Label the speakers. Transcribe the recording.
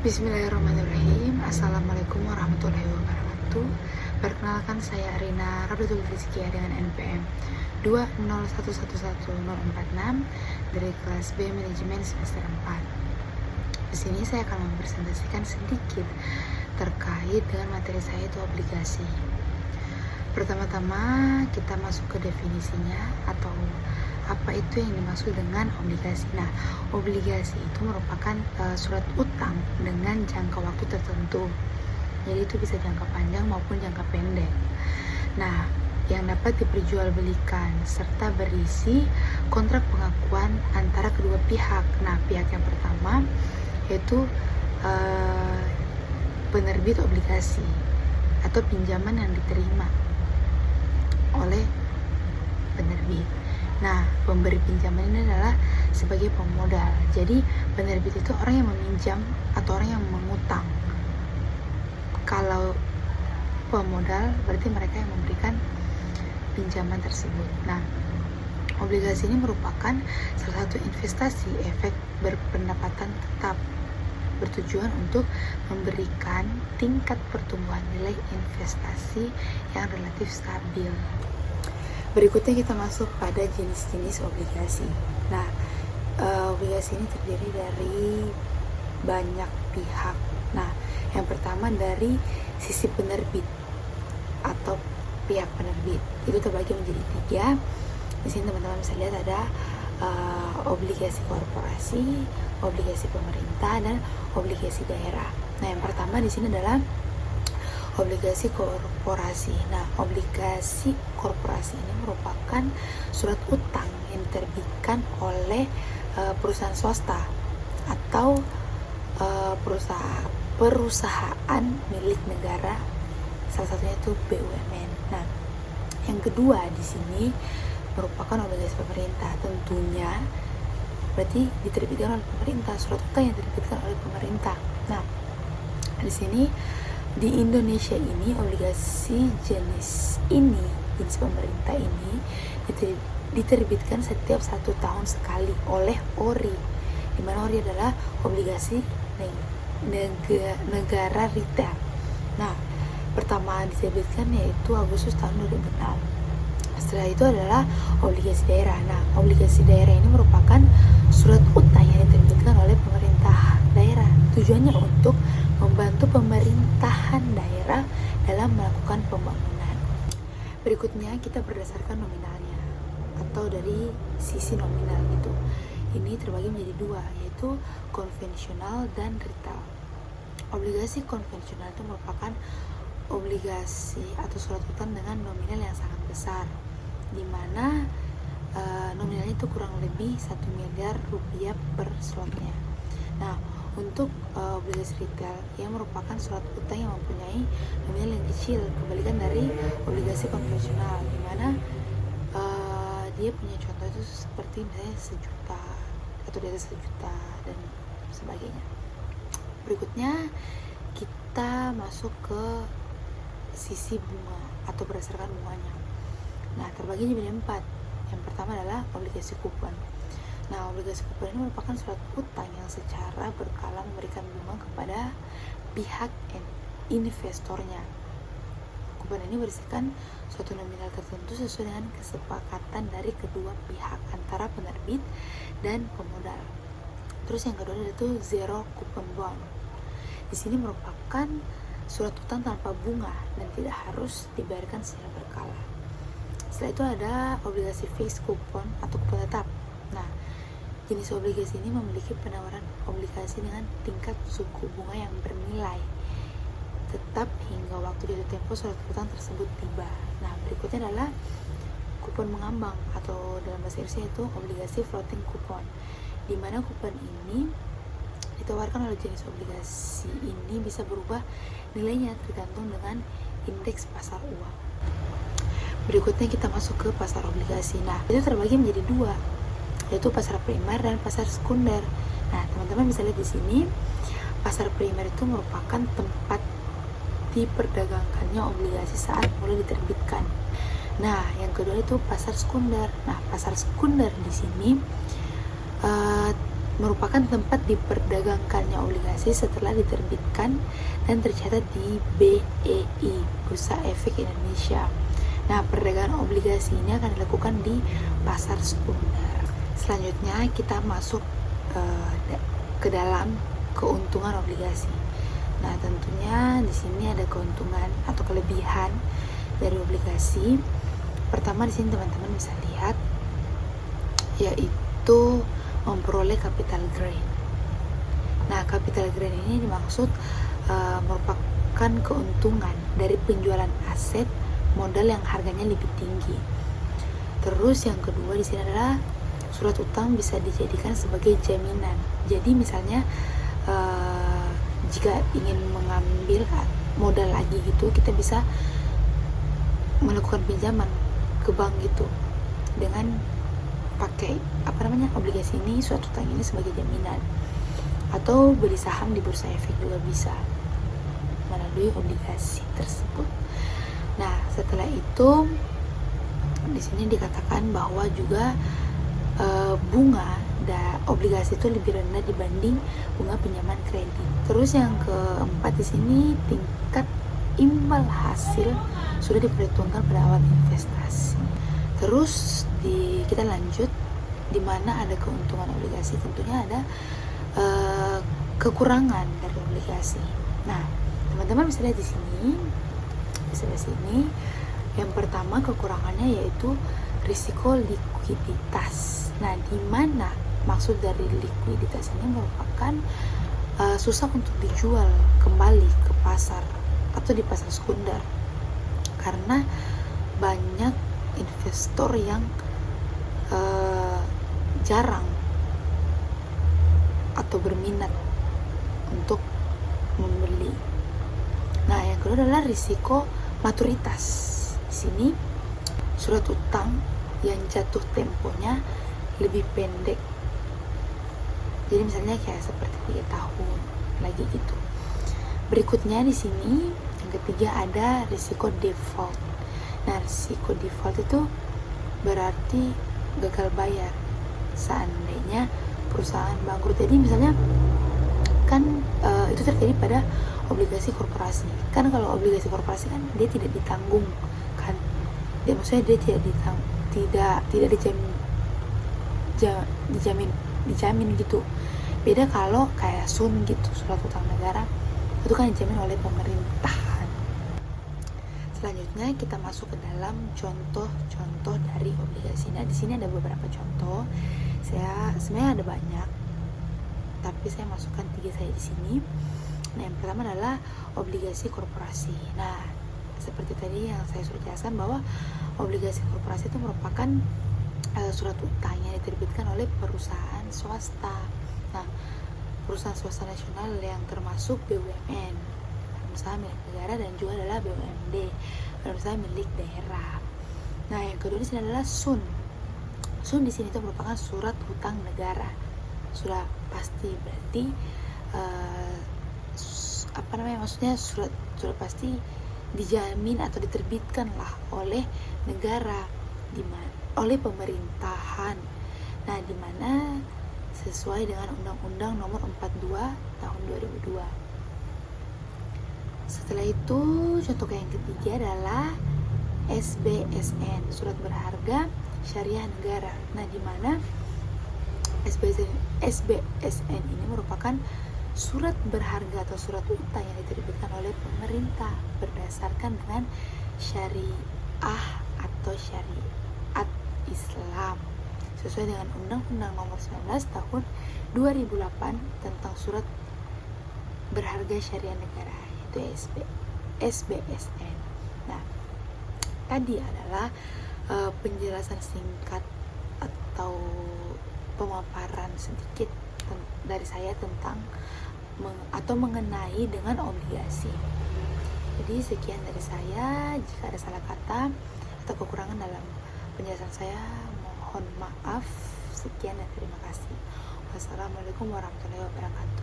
Speaker 1: Bismillahirrahmanirrahim. Assalamualaikum warahmatullahi wabarakatuh. Perkenalkan, saya Arina Rabitul Rizkia dengan NPM 201111046 dari kelas B Manajemen semester 4. Di sini saya akan mempresentasikan sedikit terkait dengan materi saya, itu obligasi. Pertama-tama kita masuk ke definisinya atau apa itu yang dimaksud dengan obligasi. Nah, obligasi itu merupakan surat utang dengan jangka waktu tertentu. Jadi itu bisa jangka panjang maupun jangka pendek. Nah, yang dapat diperjualbelikan serta berisi kontrak pengakuan antara kedua pihak. Nah, pihak yang pertama yaitu penerbit obligasi atau pinjaman yang diterima oleh penerbit. Nah, pemberi pinjaman ini adalah sebagai pemodal. Jadi, penerbit itu orang yang meminjam atau orang yang mengutang. Kalau pemodal berarti mereka yang memberikan pinjaman tersebut. Nah, obligasi ini merupakan salah satu investasi efek berpendapatan tetap, bertujuan untuk memberikan tingkat pertumbuhan nilai investasi yang relatif stabil. Berikutnya kita masuk pada jenis-jenis obligasi. Nah, obligasi ini terdiri dari banyak pihak. Nah, yang pertama dari sisi penerbit atau pihak penerbit. Itu terbagi menjadi 3. Di sini teman-teman bisa lihat ada obligasi korporasi, obligasi pemerintah, dan obligasi daerah. Nah, yang pertama di sini adalah obligasi korporasi. Nah, obligasi korporasi ini merupakan surat utang yang diterbitkan oleh perusahaan swasta atau perusahaan milik negara, salah satunya itu BUMN. Nah, yang kedua di sini merupakan obligasi pemerintah. Tentunya berarti diterbitkan oleh pemerintah, surat utang yang diterbitkan oleh pemerintah. Nah, di sini di Indonesia ini obligasi jenis pemerintah ini diterbitkan setiap 1 tahun sekali oleh ORI, di mana ORI adalah obligasi negara retail. Nah, pertama diterbitkan yaitu Agustus tahun 2006. Setelah itu adalah obligasi daerah. Nah, obligasi daerah ini merupakan surat utang yang diterbitkan oleh pemerintah daerah. Tujuannya untuk membantu pemerintahan daerah dalam melakukan pembangunan. Berikutnya kita berdasarkan nominalnya atau dari sisi nominal itu. Ini terbagi menjadi 2, yaitu konvensional dan retail. Obligasi konvensional itu merupakan obligasi atau surat utang dengan nominal yang sangat besar, di mana nominalnya itu kurang lebih 1 miliar rupiah per slotnya. Nah, untuk obligasi retail yang merupakan surat utang yang mempunyai nominal yang kecil, kebalikan dari obligasi konvensional, di mana dia punya contoh itu seperti misalnya 1 juta atau di atas 1 juta dan sebagainya. Berikutnya kita masuk ke sisi bunga atau berdasarkan bunganya. Nah, terbagi menjadi 4. Yang pertama adalah obligasi kupon. Nah, obligasi kupon ini merupakan surat utang yang secara berkala memberikan bunga kepada pihak investornya. Kupon ini berisikan suatu nominal tertentu sesuai dengan kesepakatan dari kedua pihak antara penerbit dan pemodal. Terus yang kedua itu zero coupon bond. Di sini merupakan surat utang tanpa bunga dan tidak harus dibayarkan secara berkala. Setelah itu ada obligasi fixed coupon atau kupon tetap. Nah, jenis obligasi ini memiliki penawaran obligasi dengan tingkat suku bunga yang bernilai tetap hingga waktu jatuh tempo surat utang tersebut tiba. Nah, berikutnya adalah kupon mengambang atau dalam bahasa Inggrisnya itu obligasi floating coupon, di mana kupon ini ditawarkan oleh jenis obligasi ini bisa berubah nilainya tergantung dengan indeks pasar uang. Berikutnya kita masuk ke pasar obligasi. Nah, itu terbagi menjadi 2, yaitu pasar primer dan pasar sekunder. Nah, teman-teman bisa lihat di sini, pasar primer itu merupakan tempat diperdagangkannya obligasi saat mulai diterbitkan. Nah, yang kedua itu pasar sekunder. Nah, pasar sekunder di sini merupakan tempat diperdagangkannya obligasi setelah diterbitkan dan tercatat di BEI, Bursa Efek Indonesia. Nah, perdagangan obligasi ini akan dilakukan di pasar sekunder. Selanjutnya kita masuk ke dalam keuntungan obligasi. Nah, tentunya di sini ada keuntungan atau kelebihan dari obligasi. Pertama di sini teman-teman bisa lihat yaitu memperoleh capital gain. Nah, capital gain ini dimaksud merupakan keuntungan dari penjualan aset modal yang harganya lebih tinggi. Terus yang kedua di sini adalah surat utang bisa dijadikan sebagai jaminan. Jadi misalnya jika ingin mengambil modal lagi gitu, kita bisa melakukan pinjaman ke bank gitu dengan pakai obligasi ini, surat utang ini sebagai jaminan, atau beli saham di bursa efek juga bisa melalui obligasi tersebut. Nah, setelah itu di sini dikatakan bahwa juga bunga obligasi itu lebih rendah dibanding bunga pinjaman kredit. Terus yang keempat di sini tingkat imbal hasil sudah diperhitungkan pada awal investasi. Terus kita lanjut, di mana ada keuntungan obligasi, tentunya ada kekurangan dari obligasi. Nah, teman-teman bisa lihat di sini, yang pertama kekurangannya yaitu risiko likuiditas. Nah, di mana maksud dari likuiditas ini merupakan susah untuk dijual kembali ke pasar atau di pasar sekunder, karena banyak investor yang jarang atau berminat untuk membeli. Nah, yang kedua adalah risiko maturitas. Di sini surat utang yang jatuh temponya lebih pendek. Jadi misalnya kayak seperti 3 tahun lagi gitu. Berikutnya di sini yang ketiga ada risiko default. Nah, risiko default itu berarti gagal bayar seandainya perusahaan bangkrut. Jadi misalnya kan itu terjadi pada obligasi korporasi. Kan kalau obligasi korporasi kan dia tidak ditanggung kan. Maksudnya dia tidak dijamin gitu. Beda kalau kayak SUN gitu, surat utang negara, itu kan dijamin oleh pemerintahan. Selanjutnya kita masuk ke dalam contoh-contoh dari obligasi. Nah, di sini ada beberapa contoh. Saya sebenarnya ada banyak, tapi saya masukkan 3 saja di sini. Nah, yang pertama adalah obligasi korporasi. Nah, seperti tadi yang saya sudah jelaskan bahwa obligasi korporasi itu merupakan surat utang yang diterbitkan oleh perusahaan swasta. Nah, perusahaan swasta nasional yang termasuk BUMN, usaha milik negara, dan juga adalah BUMD, usaha milik daerah. Nah, yang kedua di sini adalah SUN. SUN di sini itu merupakan surat utang negara. Sudah pasti berarti maksudnya sudah pasti dijamin atau diterbitkan lah oleh negara, oleh pemerintahan. Nah, di mana sesuai dengan Undang-Undang Nomor 42 Tahun 2002. Setelah itu, contoh yang ketiga adalah SBSN, surat berharga syariah negara. Nah, di mana SBSN ini merupakan surat berharga atau surat utang yang diterbitkan oleh pemerintah berdasarkan dengan syariah atau syariat Islam sesuai dengan Undang-Undang Nomor 19 Tahun 2008 tentang surat berharga syariah negara, yaitu SBSN. Nah, tadi adalah penjelasan singkat atau pemaparan sedikit dari saya tentang atau mengenai dengan obligasi. Jadi sekian dari saya. Jika ada salah kata atau kekurangan dalam penjelasan saya, mohon maaf. Sekian dan terima kasih. Wassalamualaikum warahmatullahi wabarakatuh.